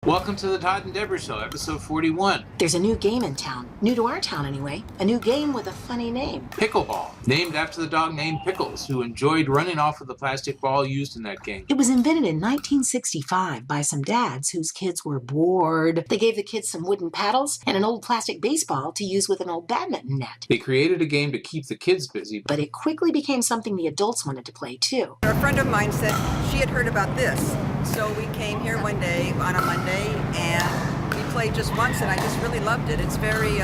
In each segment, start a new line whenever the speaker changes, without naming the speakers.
Welcome to the Todd and Debra Show, episode 41.
There's a new game in town. New to our town, anyway. A new game with a funny name.
Pickleball, named after the dog named Pickles, who enjoyed running off with the plastic ball used in that game.
It was invented in 1965 by some dads whose kids were bored. They gave the kids some wooden paddles and an old plastic baseball to use with an old badminton net.
They created a game to keep the kids busy,
But it quickly became something the adults wanted to play, too.
A friend of mine said she had heard about this, so we came here one day on a Monday and we played just once and I just really loved it. It's very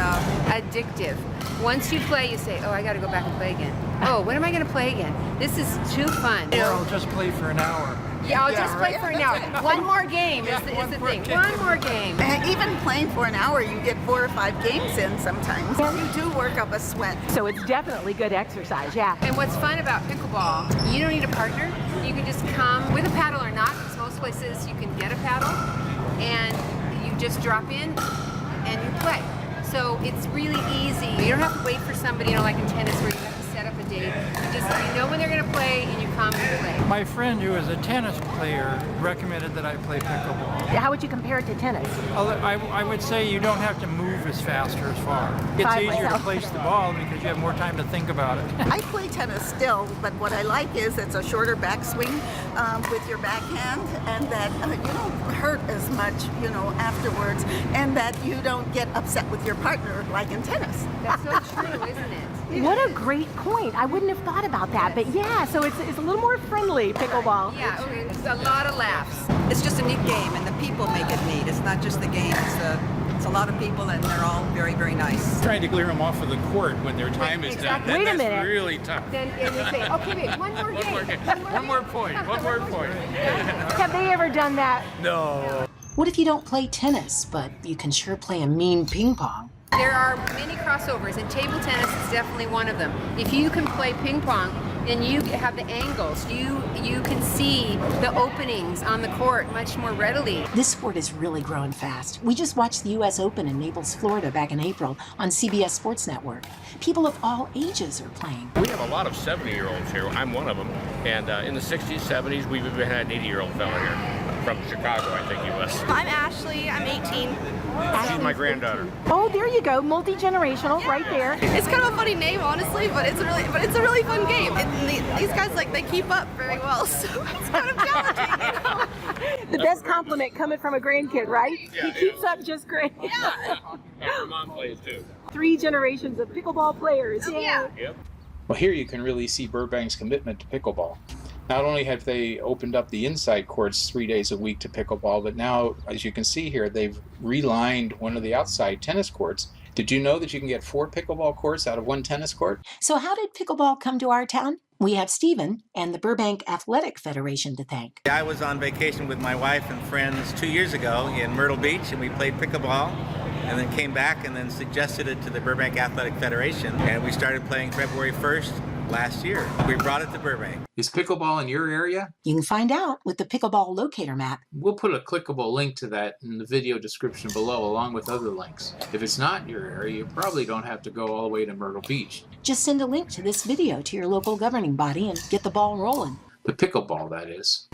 addictive. Once you play, you say, oh, I gotta go back and play again. Oh, when am I gonna play again? This is too fun.
Or I'll just play for an hour.
Yeah, I'll just play for an hour. One more game is the thing. One more game.
And even playing for an hour, you get 4 or 5 games in sometimes. You do work up a sweat.
So it's definitely good exercise, yeah.
And what's fun about pickleball, you don't need a partner. You can just come with a paddle or not, because most places you can get a paddle, and you just drop in and you play. So it's really easy. You don't have to wait for somebody, like in tennis where you have to set up a date. You know when they're gonna play and you come and play.
My friend who is a tennis player recommended that I play pickleball.
How would you compare it to tennis?
I would say you don't have to move as fast or as far. It's easier to place the ball because you have more time to think about it.
I play tennis still, but what I like is it's a shorter backswing with your backhand, and that you don't hurt as much, afterwards, and that you don't get upset with your partner like in tennis.
That's so true, isn't it?
What a great point. I wouldn't have thought about that, but yeah, so it's a little more friendly, pickleball.
Yeah, okay. It's a lot of laughs.
It's just a neat game and the people make it neat. It's not just the game, it's a lot of people and they're all very, very nice.
Trying to clear them off of the court when their time is done.
Wait a minute.
That's really tough.
Then and you say, okay, wait, one more game.
One more point.
Have they ever done that?
No.
What if you don't play tennis, but you can sure play a mean ping pong?
There are many crossovers, and table tennis is definitely one of them. If you can play ping pong, then you have the angles. You can see the openings on the court much more readily.
This sport is really growing fast. We just watched the U.S. Open in Naples, Florida back in April on CBS Sports Network. People of all ages are playing.
We have a lot of 70-year-olds here. I'm one of them. And in the 60s, 70s, we've even had an 80-year-old fella here from Chicago, I think he was.
I'm Ashley. I'm 18.
She's my granddaughter.
Oh, there you go, multi-generational, right there.
It's kind of a funny name, honestly, but it's a really fun game. And these guys they keep up very well, so it's kind of challenging.
The best compliment coming from a grandkid, right?
Yeah,
he keeps up just great.
Yeah.
Her mom plays too.
3 generations of pickleball players.
Yeah.
Yep.
Well, here you can really see Burbank's commitment to pickleball. Not only have they opened up the inside courts 3 days a week to pickleball, but now, as you can see here, they've relined one of the outside tennis courts. Did you know that you can get 4 pickleball courts out of 1 tennis court?
So how did pickleball come to our town? We have Stephen and the Burbank Athletic Federation to thank.
I was on vacation with my wife and friends 2 years ago in Myrtle Beach, and we played pickleball, and then came back and then suggested it to the Burbank Athletic Federation, and we started playing February 1st last year. We brought it to Burbank.
Is pickleball in your area?
You can find out with the Pickleball Locator Map.
We'll put a clickable link to that in the video description below, along with other links. If it's not in your area, you probably don't have to go all the way to Myrtle Beach.
Just send a link to this video to your local governing body and get the ball rolling.
The pickleball, that is.